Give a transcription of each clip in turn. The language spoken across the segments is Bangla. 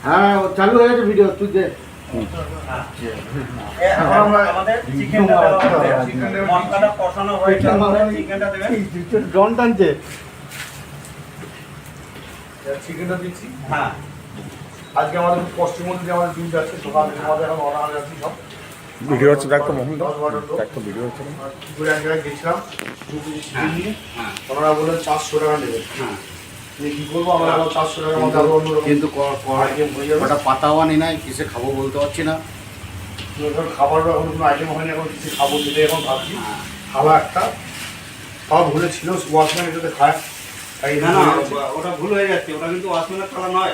হ্যাঁ চালু হয়ে গেছে ভিডিও তুই দে। জন টানছে চিকেনটা দিচ্ছি। হ্যাঁ আজকে আমাদের পশ্চিম মন্দিরে আমাদের দিন যাচ্ছে, সকাল থেকে আমাদের এখন অনাহারে আছি সব। ভিডিও হচ্ছে দেখতো মোহন দেখতো ভিডিও হচ্ছে কি করে এক জায়গায় গেছিলাম 2 কেজি চিকেন নিয়ে, ওনারা বললেন 400 টাকা নেবেন। কি করবো আমরা, 400 টাকার মধ্যে আরো অন্যরকম কিন্তু আইটেম হয়ে যাবে। ওটা পাতাও আনি নাই, কিসে খাবো বলতে পারছি না। এখন খাবারও এখন কোনো আইটেম হয়নি, এখন কিছু খাবো সেটাই এখন ভাবছি। খাওয়া একটা সব ভুলে ছিল, ওয়াশম্যান এটাতে খায়। তাই না না ওটা ভুল হয়ে যাচ্ছে, ওটা কিন্তু ওয়াশম্যানের থালা নয়,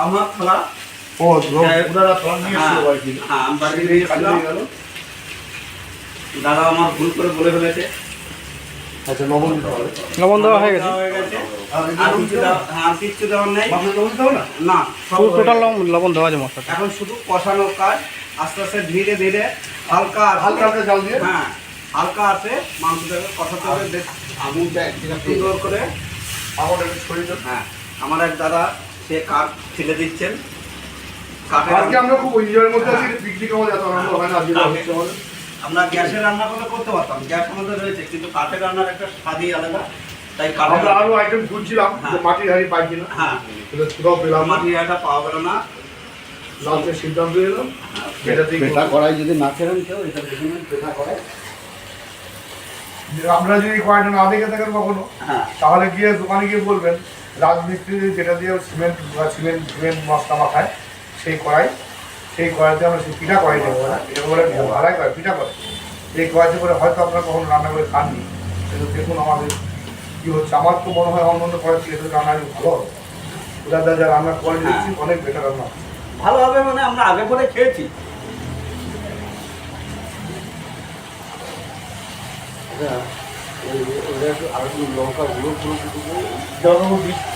আমার থালা। ও ওনারা থালা নিয়ে এসেছিল বাড়ি। হ্যাঁ আমি বাড়ি নিয়ে গেছিলাম, দাদা আমার ভুল করে বলে ফেলেছে। আচ্ছা লবণ দিতে হবে, লবণ দেওয়া হয়ে গেছে। আর কিচ্ছু দেওয়ার নেই লবণ দিতে হবে না। না, টোটাল লবণ দেওয়া আছে মশলাটা। এখন শুধু কষানো কাজ, আস্তে আস্তে ধীরে ধীরে হালকা হালকা হালকা জাল দিয়ে। হ্যাঁ হালকা আছে মাংসটাকে কষাতে হবে বেশ সুন্দর করে। আমার একটু ছড়িয়ে দাও। হ্যাঁ আমার এক দাদা সে কাঠ ছেলে দিচ্ছেন, কাঠের আজকে আমরা খুব এনজয়ের মধ্যে আছি, পিকনিক আমাদের এত আনন্দ হয় না আজকে হচ্ছে আমাদের। আমরা গ্যাসে রান্না করতে পারতাম, গ্যাস আমাদের রয়েছে, কিন্তু কাঠে রান্নার একটা স্বাদই আলাদা। তাই আমরা আরো আইটেম খুঁজছিলাম যে মাটির হাঁড়ি পাই কিনা, হ্যাঁ কোথাও পেলাম না। মাটির হাঁড়িটা পাওয়া গেল না, লাস্টে সিদ্ধান্ত এলাম এটাতেই পেটা করাই যদি না ফেরেন কেউ, এটা দেখুন পেটা করাই। আপনারা যদি কয়েকটা না দেখে থাকেন কখনো, হ্যাঁ তাহলে গিয়ে দোকানে গিয়ে বলবেন রাজমিস্ত্রি যেটা দিয়ে সিমেন্ট সিমেন্ট মশলা মাখায় সেই কড়াইতে আমরা সেই পিঠা করাই দেবো না, এটা বলে ভাড়াই করে পিঠা করে। এই কড়াইতে করে হয়তো আপনারা কখনো রান্না করে খাননি, কিন্তু দেখুন আমাদের কী হচ্ছে। আমার তো মনে হয় অন্য কড়াই থেকে রান্না ভালো হবে। ওটা যা রান্নার কোয়ালিটি দেখছি অনেক বেটার রান্না। ভালো হবে মানে আমরা আগে পরে খেয়েছি। লঙ্কা গুঁড়ো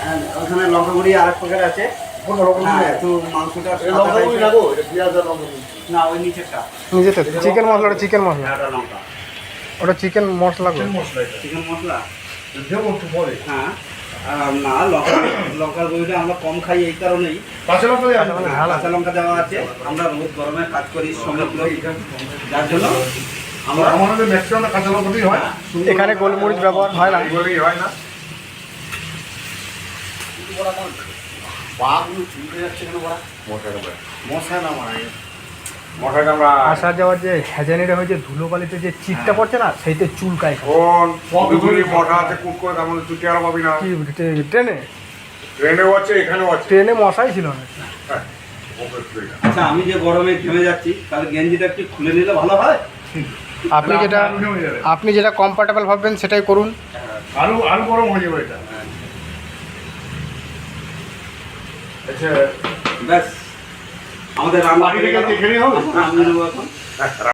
হ্যাঁ, ওখানে লঙ্কা গুঁড়ি আর এক প্যাকেট আছে। হ্যাঁ, একটু মাংসটা না ওই নিচেরটা নিজেতে চিকেন মশলাটা চিকেন মশলা, একটা লঙ্কা, ওটা চিকেন মশলা করে। মশলা এটা চিকেন মশলা। দেবো একটু পরে। হ্যাঁ না লঙ্কার গুঁড়িটা আমরা কম খাই এই কারণেই, কাঁচা লঙ্কা দিয়ে কাঁচা লঙ্কা দেওয়া আছে। আমরা রোদ গরমে কাজ করি শ্রমিক লোক, যার জন্য আমরা আমাদের ম্যাক্সিমাম কাঁচা লঙ্কাতেই হয়, এখানে গোলমরিচ ব্যবহার হয় না। এগুলোই হয় না। পাগুলো চুলকে যাচ্ছে কেন বড়া? মশা না মারা মশাটা আমরা আসা যাওয়ার যে হ্যাজানিটা হয়েছে ধুলোবালিতে যে চিটটা পড়ছে না, সেইতে চুলকায়। কোন সবগুলি মশা আছে, কুট করে তেমন চুটি আর পাবি না। কি ট্রেনে ট্রেনেও আছে, এখানেও আছে। ট্রেনে মশাই ছিল না। হ্যাঁ, আচ্ছা আমি যে গরমে ঘেমে যাচ্ছি, তাহলে গেঞ্জিটা একটু খুলে নিলে ভালো হয়। আপনি যেটা কমফর্টেবল ভাববেন সেটাই করুন। আরো গরম হয়ে যাবে এটা। আচ্ছা ব্যাস আমাদের রান্না বাড়ি থেকে খেয়ে হবে। আমি নেবো এখন।